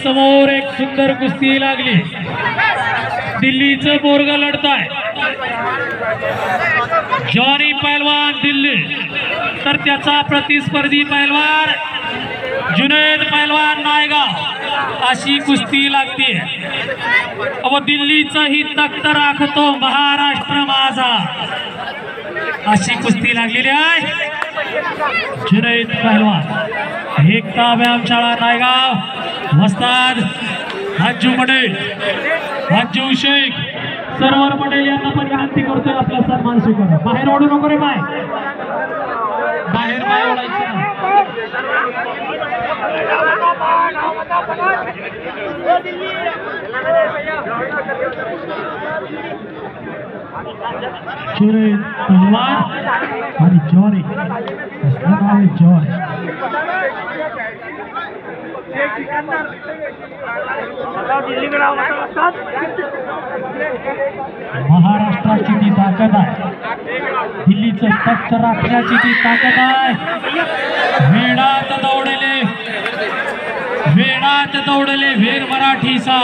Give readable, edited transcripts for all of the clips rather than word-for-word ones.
समोर एक सुंदर कुस्ती लागली। दिल्लीचं पोरग लढताय जॉनी पहलवान दिल्ली, तर त्याचा प्रतिस्पर्धी पहलवान जुनैद पहलवान नायगाव। अशी कुस्ती लागते। अब दिल्लीचा ही तख्त राखतो महाराष्ट्र माझा, अशी कुस्ती लागलेली आहे। जुनैद पहलवान एकता व्यायामशाळा नायगाव, वस्ताद हज्जू पटेल, हज्जू शेख, सरवर पटेल यांना पण विनंती करतोय आपला सन्मान स्वीकारा। बाहेर ओढू नको रे बाय, बाहेर बाय ओढायचं ना। जुनैद पहलवान आणि जॉनी, जॉनी महाराष्ट्राची ती ताकद आहे, दिल्लीचं तख्त राखण्याची ती ताकद आहे। वेडात दौडले वीर मराठीचा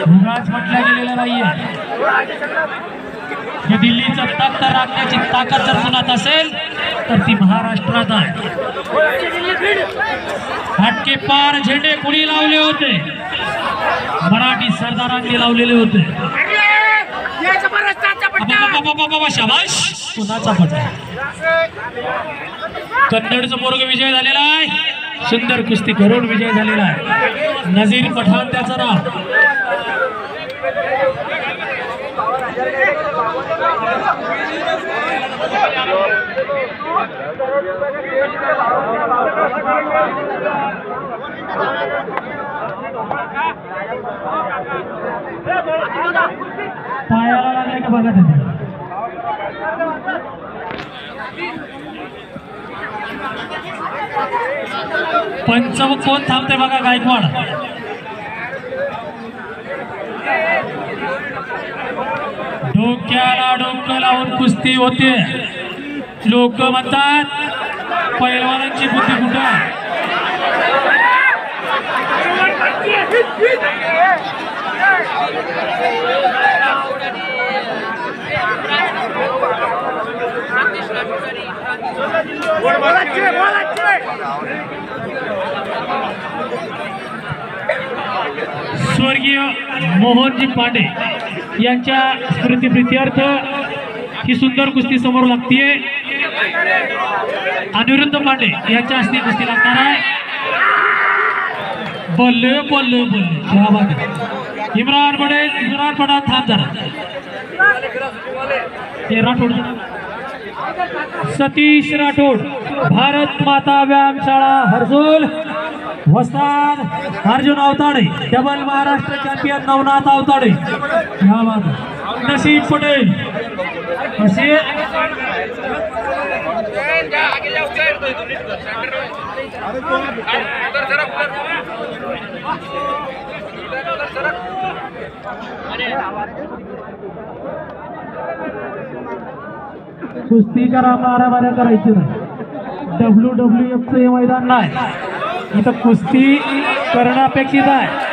उगाच म्हटलं गेलेलं नाहीये। हे दिल्लीचं तख्त राखण्याची ताकद जर कुणात असेल तर ती महाराष्ट्रात आहे। हटके पार झेंडे कुणी लावले होते? मराठी सरदारांनी लावलेले होते। शाबाश, कुणाचा पटला? कन्नडचा पोरग विजय झालेला आहे। सुंदर कुस्ती करून विजय झालेला आहे। नजीर पठाण त्याचं नाव। पायाला लागले का बघा त्याचे। पंचम कोण थांबते बघा, गायकवाड। डोक्याला डोकं लावून कुस्ती होते। लोक म्हणतात पैलवानांची बुद्धी कुठं? स्वर्गीय मोहनजी पांडे यांच्या स्मृतिप्रित्यर्थ ही सुंदर कुस्ती समोर लागतीये। अनिरुद्ध पांडे यांच्या हस्ते कुस्ती लागणार आहे। बल्ले बल्ले बल्ले, क्या बात है। इम्रान पठाण थांब जरा। हे राठोड, सतीश राठोड, भारत माता व्यायामशाळा हर्सोल, वस्ताद अर्जुन अवताडे, डबल महाराष्ट्र चॅम्पियन नवनाथ अवताडे, क्या बात है। नसीब पटेल असे कुस्ती करा, मारामाऱ्या करायची नाही। WWF हे मैदान नाही, इथं कुस्ती करणं अपेक्षित आहे।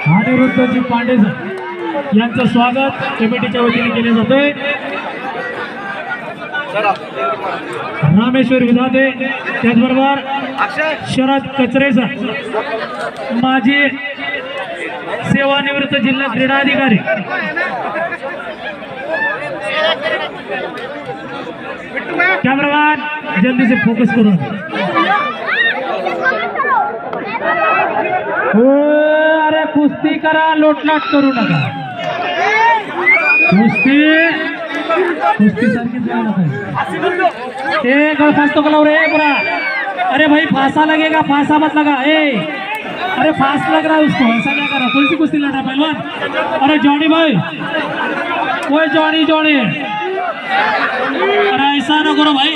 अनिरुद्धजी पांडे यांचं स्वागत कमिटीच्या वतीने केले जाते। रामेश्वर विधाते, त्याचबरोबर शरद कचरे सर, माजी सेवानिवृत्त जिल्हा क्रीडा अधिकारी, कॅमेरामॅन जल्दी से फोकस करून। अरे कुस्ती करा, लोटलाट करू नका। कुस्ती सारखी फांस तो कलाव रे पूरा। अरे भाई फांसा लगेगा, फांसा मत लगा। अरे फांस लग रहा है उसको, ऐसा क्या कर रहा? कौन सी कुश्ती लड़ा पहलवान? अरे जॉनी भाई, वो जॉनी अरे ऐसा ना करो भाई।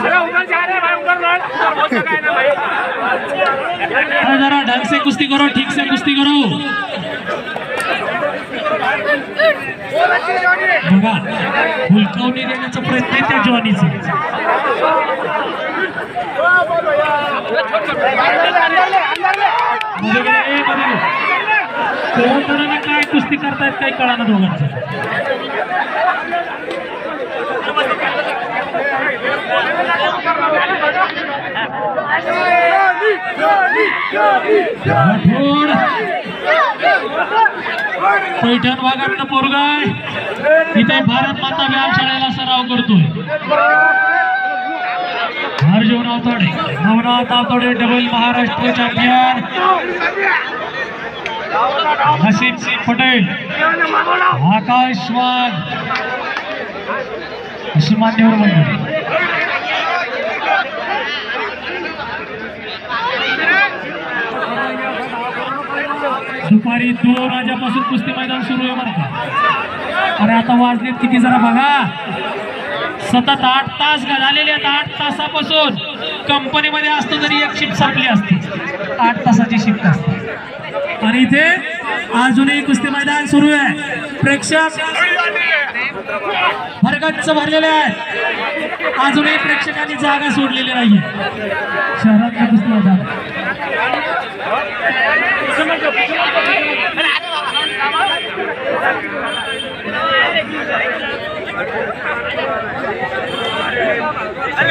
अरे उधर जा रहे भाई, उधर लड़, बहुत जगह है ना भाई। अरे जरा ढंग से कुश्ती करो, ठीक से कुश्ती करो। बघा हुलकावणी देण्याचा प्रयत्न आहे त्या जॉनीचा। काय कुस्ती करतायत काही कळाना दोघांचं। पैठण भागातलं पोरगाय इथे भारत माता व्यायामशाळेला सराव करतोय। अर्जुन आवताडे, नवनाथ आवताडे डबल महाराष्ट्र चॅम्पियन, हसीब पटेल, आकाश वाघ अशी मान्यवर मंडळी। दुपारी 2 वाजल्यापासून कुस्ती मैदान सुरू आहे बरं का। अरे आता वाजलेत किती जरा बघा, सतत 8 तास झालेले आहेत। 8 तासापासून कंपनीमध्ये असतो तरी एक शिफ्ट संपली असते, 8 तासाची शिफ्ट असते आणि इथे अजूनही कुस्ती मैदान सुरू आहे। प्रेक्षक भरगच्च भरलेले आहेत, अजूनही प्रेक्षकांनी जागा सोडलेली नाहीये शहरातल्या कुस्ती मैदान।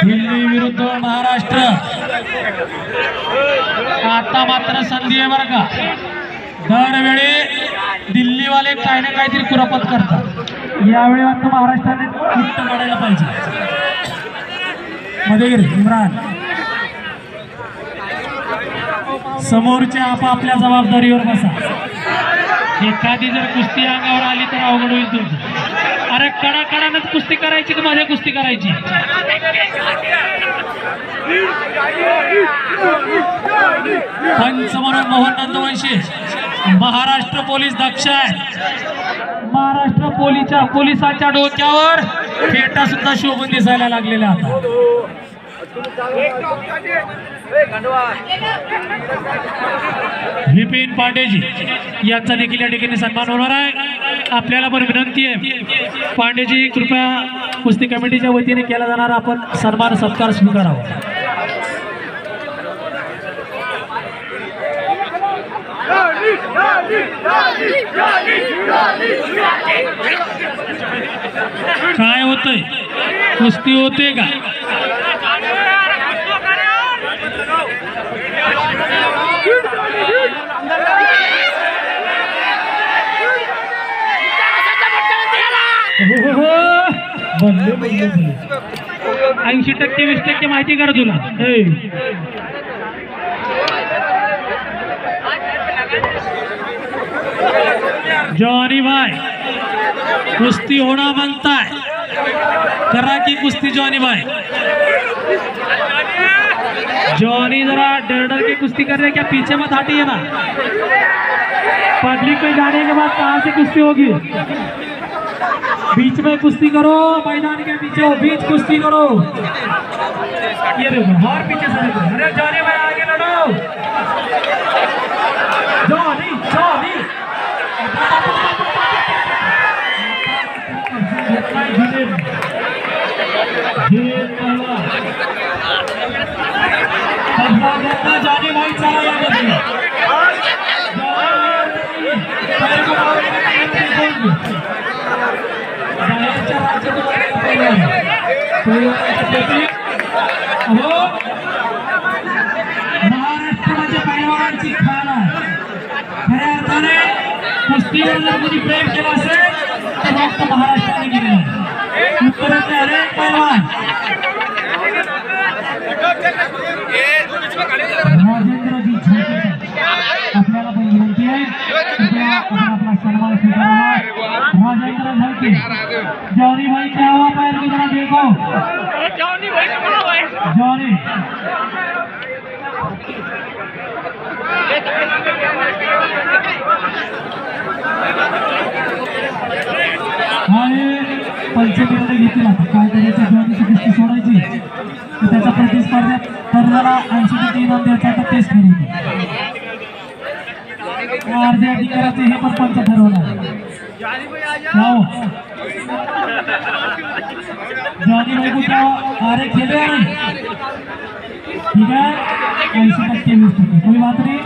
दिल्ली विरुद्ध महाराष्ट्र आता मात्र संधी आहे बरं का। दरवेळी दिल्लीवाले काही ना काहीतरी कुरापत करतात, यावेळी वाटतं महाराष्ट्राने मुक्त काढायला पाहिजे। मध्ये गेले इम्रान, समोरच्या आपापल्या जबाबदारीवर बसा। एखादी जर कुस्ती अंगावर आली तर अवघड होईल तुमचं। अरे कडाकडानच कुस्ती करायची की मध्ये कुस्ती करायची? पंच म्हणून मोहन नंदवंशी, महाराष्ट्र पोलीस दक्ष आहे। महाराष्ट्र पोलिसाच्या डोक्यावर फेटा सुद्धा शोभून दिसायला लागलेला आता। विपिन पांडेजी यांचा देखील या ठिकाणी सन्मान होणार आहे। आपल्याला पण विनंती आहे, पांडेजी कृपया कुस्ती कमिटीच्या वतीने केला जाणारा आपण सन्मान सत्कार स्वीकारावा। काय होतंय? कुस्ती होते का? बदले 80% 20% माहिती करा तुला। जॉनी भाई कुस्ती होना बनता है, करा की कुस्ती जॉनी भाई। जॉनी जरा डर डर के कुस्ती कर रहे, क्या पीछे मत हटिए ना। पब्लिक में जाने के बाद कहाँ से कुश्ती होगी? बीच में कुश्ती करो, मैदान के पीछे हो, बीच कुश्ती करो। ये देखो और पीछे से देखो। अरे जॉनी भाई आगे लड़ो, जॉनी जॉनी जॉनी भाई चला महाराष्ट्राच्या पैलवानांची खाण आहे। खऱ्या अर्थाने कुस्तीवर जर कोणी प्रेम केलं असेल तर फक्त महाराष्ट्राने केलेलं आहे। उत्तरातले अनेक पैलवान राजेंद्रजी झोके आपल्याला पण विनंती आहे, कृपया आपण आपला सन्मान स्वीकारावा। राजेंद्र झोके, जॉनी भाई क्या हुआ पैर को जरा देखो। जॉनी भाई जॉनी पंचमीने घेतला काय करायचं, जॉनीची कुस्ती सोडायची त्याच्या प्रतिस्पर्ध्यात ठरलेला पैसे इनाम द्यायचा तर तेच ठरवलं. अर्ध्या अधिकाराचे हे पण पंच ठरवणार. जॉनी भाई कुठला अरे खेळे ठीक आहे 80% 20%. कोणी बात नाही.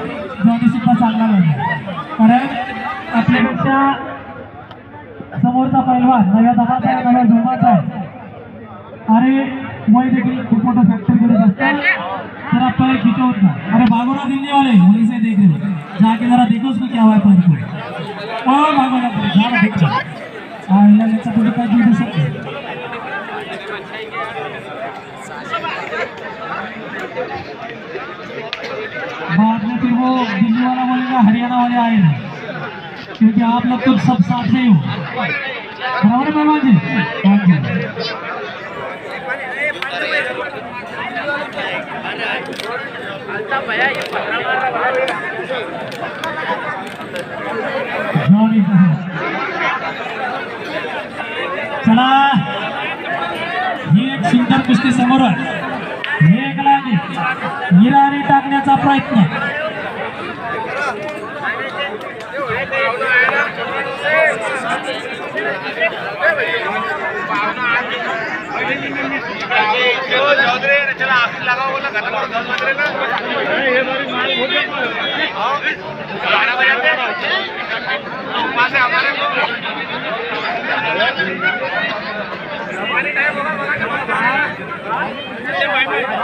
जॉनी सुद्धा चांगला लागला कारण आपल्यापेक्षा समोरचा पैलवान नव्या दमाचा आहे नव्या जोमाचा आहे. अरे वही देखिए खूप मोठा फॅक्टर करत असतात जरा पैर खिंचवत ना. अरे भागो ना दिल्ली वाले वहीं से देख रहे हो जाके जरा देखो उसको क्या हुआ है पैर को. भागो ना जरा देखो आईला याचा थोडी काय दिसू शकते. बाद में फिर वो दिल्ली वाला बोलेगा हरियाणा वाले आए नहीं क्योंकि आप लोग तो सब साथ में हो. बराबर है पहलवान जी. Thank you. चला ही एक सुंदर कुस्ती समोर आहे. हे एकला हिराने टाकण्याचा प्रयत्न.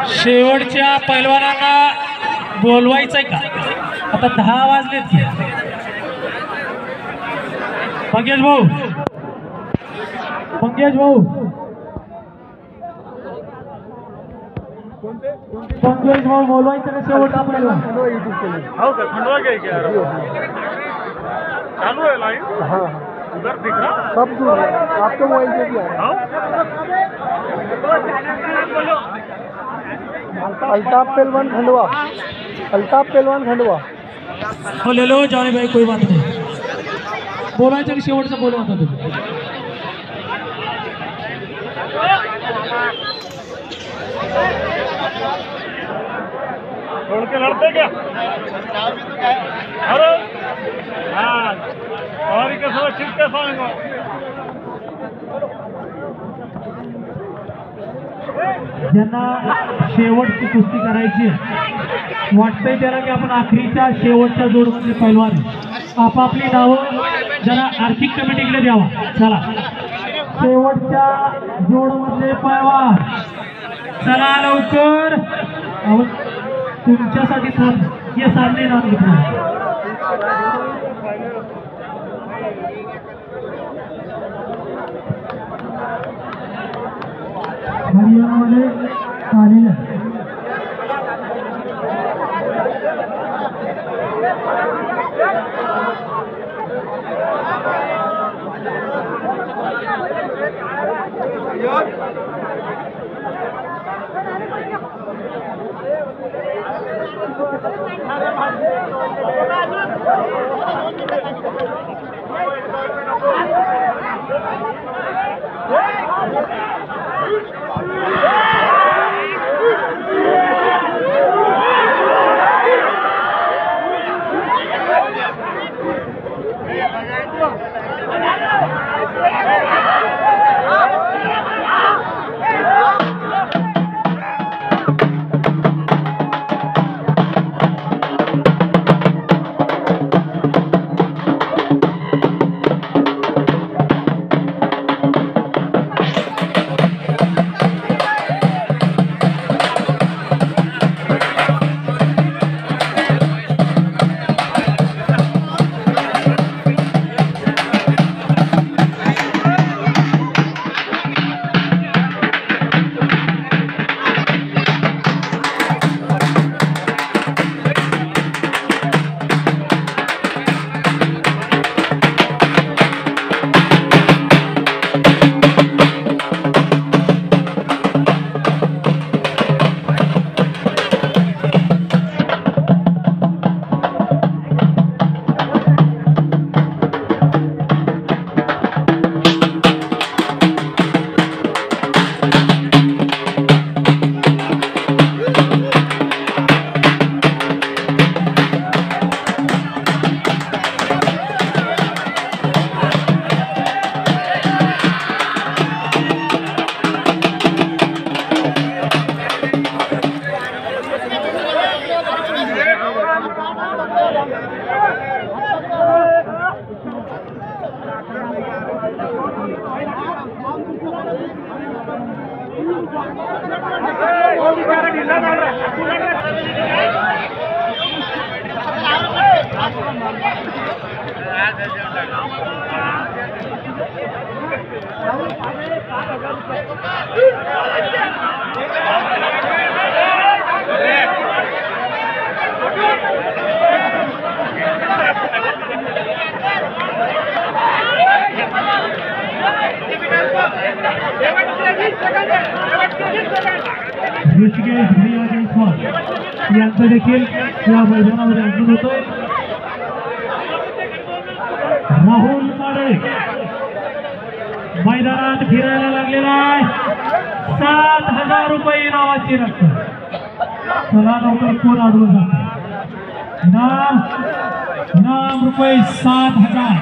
शेवटच्या पैलवानांना बोलवायचंय का. आता 10 वाजलेत की. पंकज भाऊ बोलवायचं का शेवटचा पैलवान. हो का खंडवा क्या चालू है लाइव. हाँ उधर दिख रहा सब दूर है आपके मोबाइल पे भी आ रहा है. अल्ताफ पहलवान खंडवा. हो ले लो जाने भाई कोई बात नहीं. बोलायचं की शेवटचं बोलवा होता तुम्ही. छोड़ के लड़ते क्या. अरे हाँ और के सब चिपके सांगो. ज्यांना शेवटची कुस्ती करायची वाटतंय त्याला की आपण आखरीच्या शेवटच्या जोडमध्ये पैलवान आपापली नावं जरा आर्थिक कमिटीकडे द्यावा. चला शेवटच्या जोडमध्ये पैलवान चला लवकर. तुमच्यासाठी हे सामने नाव घेतलं. हरियाणामध्ये आलेलं ऋषिकेश भैया जयस्वाल यांचं देखील या मैदानामध्ये आगमन होतोय. राहुल माडे मैदानात फिरायला लागलेला आहे. 7,000 रुपये इनामाची रक्कम. चला लवकर कोण आढळून जातो. इनाम रुपये 7,000.